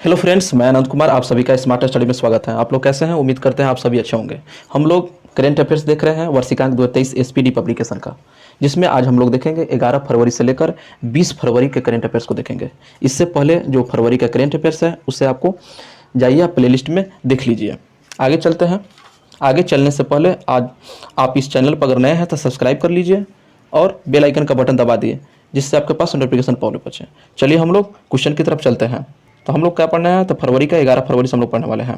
Hello friends, मैं अनंत कुमार आप सभी का स्मार्ट स्टडी में स्वागत है। आप लोग कैसे हैं? उम्मीद करते हैं आप सभी अच्छे होंगे। हम लोग करेंट अफेयर्स देख रहे हैं वर्षिकांक 2023 एसपीडी पब्लिकेशन का, जिसमें आज हम लोग देखेंगे 11 फरवरी से लेकर 20 फरवरी के करेंट अफेयर्स को देखेंगे। इससे पहले जो फरवरी का करेंट अफेयर्स है उसे आपको जाइए आप प्लेलिस्ट में देख लीजिए। आगे चलते हैं। आगे चलने से पहले आज आप इस चैनल पर अगर नए हैं तो सब्सक्राइब कर लीजिए और बेल आइकन का बटन दबा दिए, जिससे आपके पास नोटिफिकेशन पहुंचे बचे। चलिए हम लोग क्वेश्चन की तरफ चलते हैं। तो हम लोग क्या पढ़ना है? तो फरवरी का 11 फरवरी से हम लोग पढ़ने वाले हैं।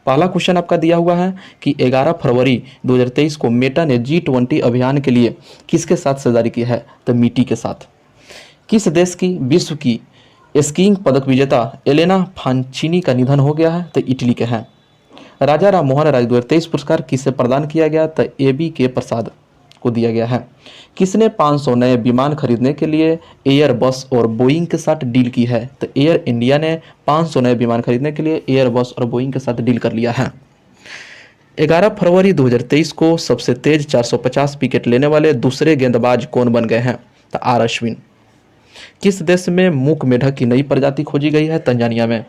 पहला क्वेश्चन आपका दिया हुआ है कि 11 फरवरी 2023 को मेटा ने G20 अभियान के लिए किसके साथ साझेदारी की है? तो मीटी के साथ। किस देश की विश्व की स्कीइंग पदक विजेता एलेना फांचिनी का निधन हो गया है? तो इटली के हैं। राजा राम मोहन राय 2023 पुरस्कार किसे प्रदान किया गया? तो AB के प्रसाद को दिया गया है। किसने 500 नए विमान खरीदने के लिए एयरबस और बोइंग के साथ डील की है? तो एयर इंडिया ने 500 नए विमान खरीदने के लिए एयरबस और बोइंग के साथ डील कर लिया है। 11 फरवरी 2023 को सबसे तेज 450 विकेट लेने वाले दूसरे गेंदबाज कौन बन गए हैं? तो आर अश्विन। किस देश में मूक मेढक की नई प्रजाति खोजी गई है? तंजानिया में।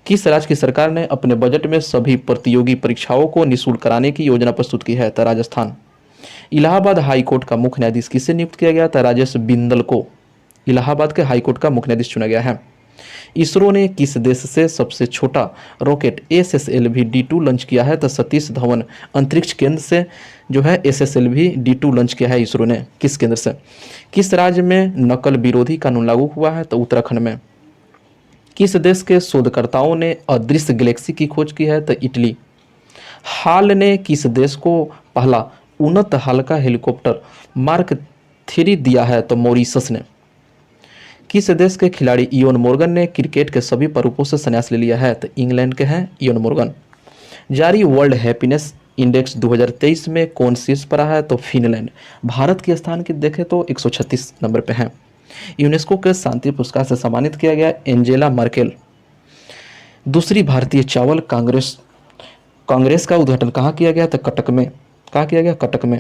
किस राज्य की सरकार ने अपने बजट में सभी प्रतियोगी परीक्षाओं को निःशुल्क कराने की योजना प्रस्तुत की है? तो राजस्थान। इलाहाबाद हाई कोर्ट का मुख्य न्यायाधीश किसे नियुक्त किया गया था? राजेश बिंदल को इलाहाबाद के हाई कोर्ट का मुख्य न्यायाधीश चुना गया है। इसरो ने किस देश से सबसे छोटा रॉकेट SSLV D2 लॉन्च किया है? तो सतीश धवन अंतरिक्ष केंद्र से जो है SSLV D2 लॉन्च किया है इसरो ने। किस केंद्र से? किस राज्य में नकल विरोधी कानून लागू हुआ है? तो उत्तराखंड में। किस देश के शोधकर्ताओं ने अदृश्य गैलेक्सी की खोज की है? तो इटली। हाल ने किस देश को पहला उन्नत हल्का हेलीकॉप्टर मार्क 3 दिया है? तो मॉरिशस ने। किस देश के खिलाड़ी इयोन मोर्गन ने क्रिकेट के सभी स्वरूपों से संन्यास ले लिया है? तो इंग्लैंड के हैं इयोन मोर्गन। जारी वर्ल्ड हैप्पीनेस इंडेक्स 2023 में कौन शीर्ष पर रहा है? तो फिनलैंड। भारत के स्थान की देखें तो 136 नंबर पे हैं। यूनेस्को के शांति पुरस्कार से सम्मानित किया गया एंजेला मर्केल। दूसरी भारतीय चावल कांग्रेस का उद्घाटन कहाँ किया गया? तो कटक में। कहाँ किया गया? कटक में।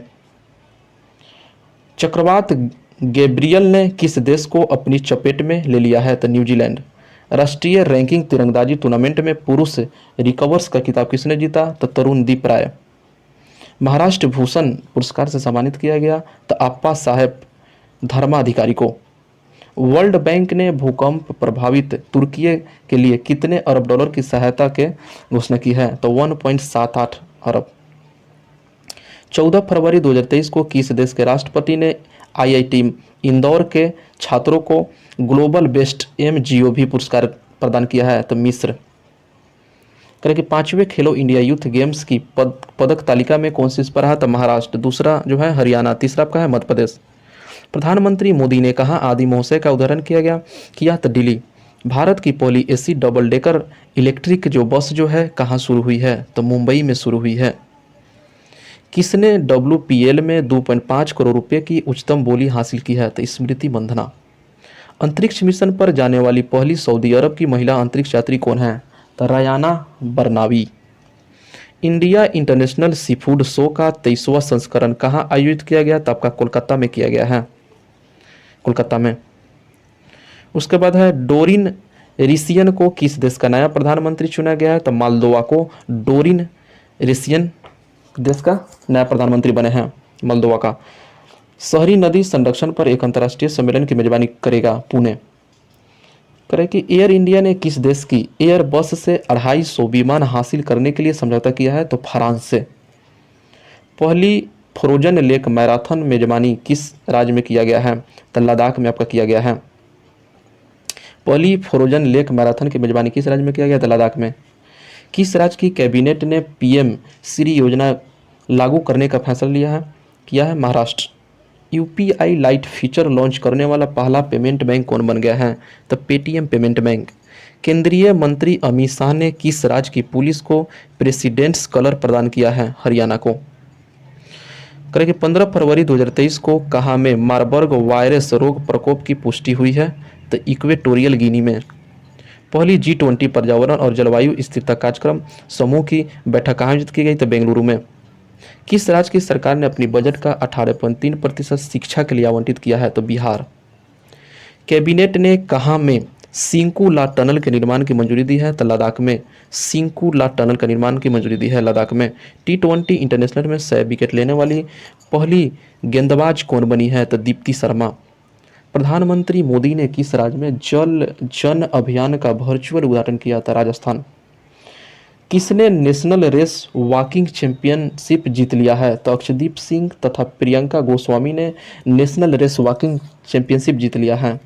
चक्रवात गैब्रियल ने किस देश को अपनी चपेट में ले लिया है? तो न्यूजीलैंड। राष्ट्रीय रैंकिंग तीरंदाजी टूर्नामेंट में पुरुष रिकवर्स का खिताब किसने जीता? तो तरुणदीप राय। महाराष्ट्र भूषण पुरस्कार से सम्मानित किया गया तो अप्पा साहेब धर्माधिकारी को। वर्ल्ड बैंक ने भूकंप प्रभावित तुर्की के लिए कितने अरब डॉलर की सहायता के घोषणा की है? तो 1.78 अरब। 14 फरवरी 2023 को किस देश के राष्ट्रपति ने IIT इंदौर के छात्रों को ग्लोबल बेस्ट MGOV पुरस्कार प्रदान किया है? तो मिस्र। करें कि 5वें खेलो इंडिया यूथ गेम्स की पदक तालिका में कौन सी पर रहा? तो महाराष्ट्र। दूसरा जो है हरियाणा। तीसरा आपका है मध्य प्रदेश। प्रधानमंत्री मोदी ने कहा आदि महोत्सव का उदाहरण किया तो दिल्ली। भारत की पहली AC डबल डेकर इलेक्ट्रिक जो बस जो है कहाँ शुरू हुई है? तो मुंबई में शुरू हुई है। किसने WPL में 2.5 करोड़ रुपए की उच्चतम बोली हासिल की है? तो स्मृति मंधना। अंतरिक्ष मिशन पर जाने वाली पहली सऊदी अरब की महिला अंतरिक्ष यात्री कौन है? तो Rayanna बरनावी। India international sea food show का 23वां संस्करण कहाँ आयोजित किया गया? तो आपका कोलकाता में किया गया है। कोलकाता में। उसके बाद है डोरिन रिसियन को किस देश का नया प्रधानमंत्री चुना गया है? तो मालदोवा को डोरिन रिसियन देश का नया प्रधानमंत्री बने हैं मोल्दोवा का। शहरी नदी संरक्षण पर एक अंतर्राष्ट्रीय सम्मेलन की मेजबानी करेगा पुणे। करे कि एयर इंडिया ने किस देश की एयरबस से 250 विमान हासिल करने के लिए समझौता किया है? तो फ्रांस से। पहली फ्रोजन लेक मैराथन मेजबानी किस राज्य में किया गया है? तो लद्दाख में आपका किया गया है। पहली फ्रोजन लेक मैराथन की मेजबानी किस राज्य में किया गया? तो लद्दाख में। किस राज्य की कैबिनेट ने PM श्री योजना लागू करने का फैसला किया है? Maharashtra. UPI light feature launch करने वाला पहला पेमेंट बैंक कौन बन गया है? तो पेटीएम पेमेंट बैंक। केंद्रीय मंत्री अमित शाह ने किस राज्य की पुलिस को प्रेसिडेंट्स कलर प्रदान किया है? हरियाणा को। करें 15 फरवरी 2023 को कहाँ में मार्बर्ग वायरस रोग प्रकोप की पुष्टि हुई है? तो इक्वेटोरियल गिनी में। पहली G20 पर्यावरण और जलवायु स्थिरता कार्यक्रम समूह की बैठक आयोजित की गई? तो बेंगलुरु में। किस राज्य की सरकार ने अपनी बजट का 18.3% शिक्षा के लिए आवंटित किया है? तो बिहार। कैबिनेट ने कहाँ में सिंकू ला टनल के निर्माण की मंजूरी दी है तो लद्दाख में सिंकू ला टनल का निर्माण की मंजूरी दी है लद्दाख में। T20 इंटरनेशनल में 100 विकेट लेने वाली पहली गेंदबाज कौन बनी है तो दीप्ति शर्मा। प्रधानमंत्री मोदी ने किस राज्य में जल जन अभियान का वर्चुअल उद्घाटन किया था? राजस्थान। किसने नेशनल रेस वॉकिंग चैंपियनशिप जीत लिया है तो अक्षदीप सिंह तथा प्रियंका गोस्वामी ने नेशनल रेस वॉकिंग चैंपियनशिप जीत लिया है।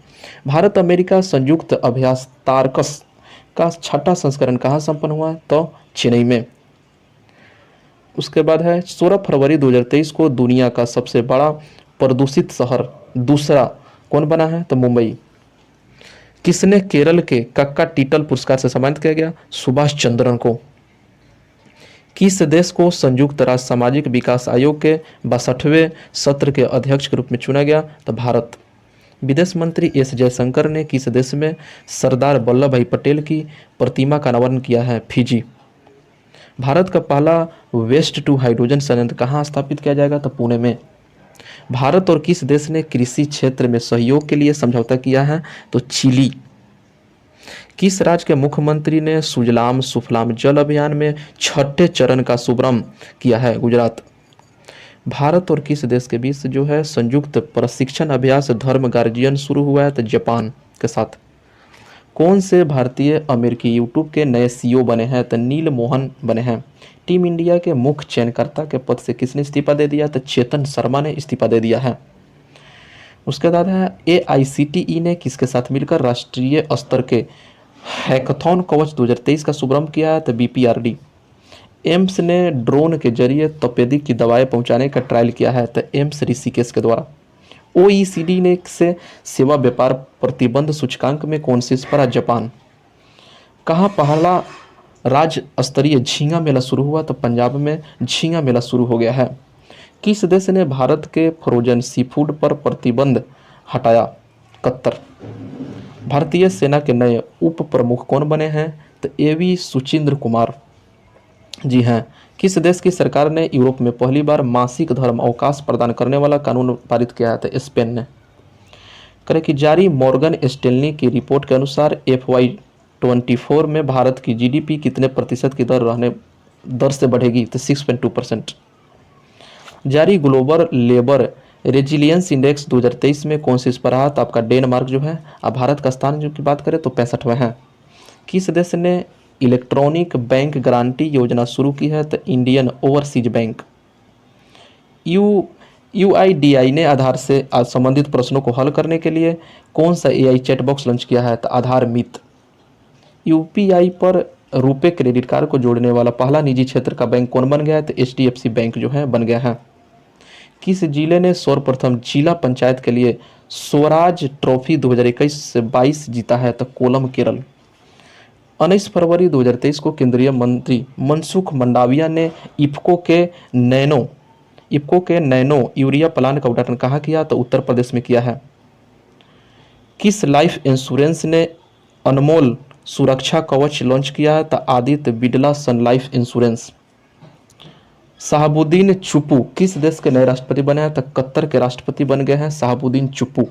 भारत अमेरिका संयुक्त अभ्यास तारकस का 6वां संस्करण कहाँ संपन्न हुआ तो चेन्नई में। उसके बाद है 16 फरवरी 2023 को दुनिया का सबसे बड़ा प्रदूषित शहर दूसरा कौन बना है तो मुंबई। किसने केरल के कक्का टीटल पुरस्कार से सम्मानित किया गया? सुभाष चंद्रन को। किस देश को संयुक्त राष्ट्र सामाजिक विकास आयोग के 62वें सत्र के अध्यक्ष के रूप में चुना गया तो भारत। विदेश मंत्री एस जयशंकर ने किस देश में सरदार वल्लभ भाई पटेल की प्रतिमा का अनावरण किया है? फिजी। भारत का पहला वेस्ट टू हाइड्रोजन संयंत्र कहाँ स्थापित किया जाएगा तो पुणे में। भारत और किस देश ने कृषि क्षेत्र में सहयोग के लिए समझौता किया है तो चिली। किस राज्य के मुख्यमंत्री ने सुजलाम सुफलाम जल अभियान में 6ठे चरण का शुभारंभ किया है? गुजरात। भारत और किस देश के बीच जो है संयुक्त प्रशिक्षण अभ्यास धर्म गार्जियन शुरू हुआ है तो जापान के साथ। कौन से भारतीय अमेरिकी यूट्यूब के नए सीईओ बने हैं तो नील मोहन बने हैं। टीम इंडिया के मुख्य चयनकर्ता के पद से किसने इस्तीफा दे दिया तो चेतन शर्मा ने इस्तीफा दे दिया है। उसके बाद है AICTE ने किसके साथ मिलकर राष्ट्रीय स्तर के हैकाथॉन कवच 2023 का शुभारंभ किया है तो BPRD। एम्स ने ड्रोन के जरिए तपेदिक की दवाएं पहुंचाने का ट्रायल किया है तो एम्स ऋषिकेश के द्वारा। OECD ने से सेवा व्यापार प्रतिबंध सूचकांक में कौन शीर्ष पर है? जापान। कहाँ पहला राज्य स्तरीय झींगा मेला शुरू हुआ तो पंजाब में झींगा मेला शुरू हो गया है। किस देश ने भारत के फ्रोजन सी फूड पर प्रतिबंध हटाया? कतर। भारतीय सेना के नए उप प्रमुख कौन बने हैं तो AV सुचिंद्र कुमार। जी हाँ। किस देश की सरकार ने यूरोप में पहली बार मासिक धर्म अवकाश प्रदान करने वाला कानून पारित किया है तो स्पेन ने। करें कि जारी मॉर्गन स्टैनली की रिपोर्ट के अनुसार FY24 में भारत की GDP कितने प्रतिशत की दर से बढ़ेगी तो 6.2%। जारी ग्लोबल लेबर रेजिलियंस इंडेक्स 2023 में कौन शीर्ष पर रहा तो आपका डेनमार्क जो है। अब भारत का स्थान जो की बात करें तो 65वां है। किस देश ने इलेक्ट्रॉनिक बैंक गारंटी योजना शुरू की है तो इंडियन ओवरसीज बैंक। UIDAI ने आधार से संबंधित प्रश्नों को हल करने के लिए कौन सा AI चैट बॉक्स लॉन्च किया है तो आधार मित। UPI पर रुपे क्रेडिट कार्ड को जोड़ने वाला पहला निजी क्षेत्र का बैंक कौन बन गया है तो HDFC बैंक जो है बन गया है। किस जिले ने सर्वप्रथम जिला पंचायत के लिए स्वराज ट्रॉफी 2021 से 22 जीता है तो कोलम केरल। 19 फरवरी 2023 को केंद्रीय मंत्री मनसुख मंडाविया ने इफ्को के नैनो यूरिया प्लांट का उद्घाटन कहाँ किया तो उत्तर प्रदेश में किया है। किस लाइफ इंश्योरेंस ने अनमोल सुरक्षा कवच लॉन्च किया है तो आदित्य बिड़ला सन लाइफ इंश्योरेंस। शहाबुद्दीन चुप्पू किस देश के नए राष्ट्रपति बने हैं तो कतर के राष्ट्रपति बन गए हैं शहाबुद्दीन चुप्पू।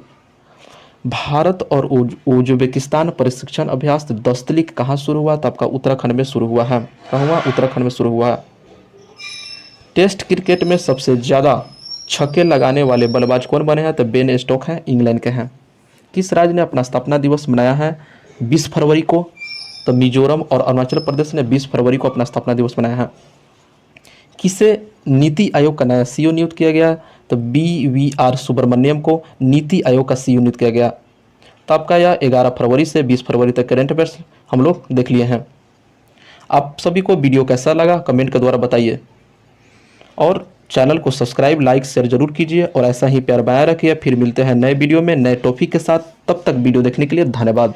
भारत और उज्बेकिस्तान प्रशिक्षण अभ्यास दस्तलिक कहाँ शुरू हुआ तो आपका उत्तराखंड में शुरू हुआ है। कहाँ हुआ? उत्तराखंड में शुरू हुआ है। टेस्ट क्रिकेट में सबसे ज़्यादा छक्के लगाने वाले बल्लेबाज कौन बने हैं तो बेन स्टोक हैं, इंग्लैंड के हैं। किस राज्य ने अपना स्थापना दिवस मनाया है 20 फरवरी को तो मिजोरम और अरुणाचल प्रदेश ने 20 फरवरी को अपना स्थापना दिवस मनाया है। किसे नीति आयोग का नया CEO नियुक्त किया गया तो BVR सुब्रमण्यम को नीति आयोग का CEO नियुक्त किया गया। तो आपका यह 11 फरवरी से 20 फरवरी तक करंट अफेयर्स हम लोग देख लिए हैं। आप सभी को वीडियो कैसा लगा कमेंट के द्वारा बताइए और चैनल को सब्सक्राइब लाइक शेयर जरूर कीजिए और ऐसा ही प्यार बनाए रखिए। फिर मिलते हैं नए वीडियो में नए टॉपिक के साथ। तब तक वीडियो देखने के लिए धन्यवाद।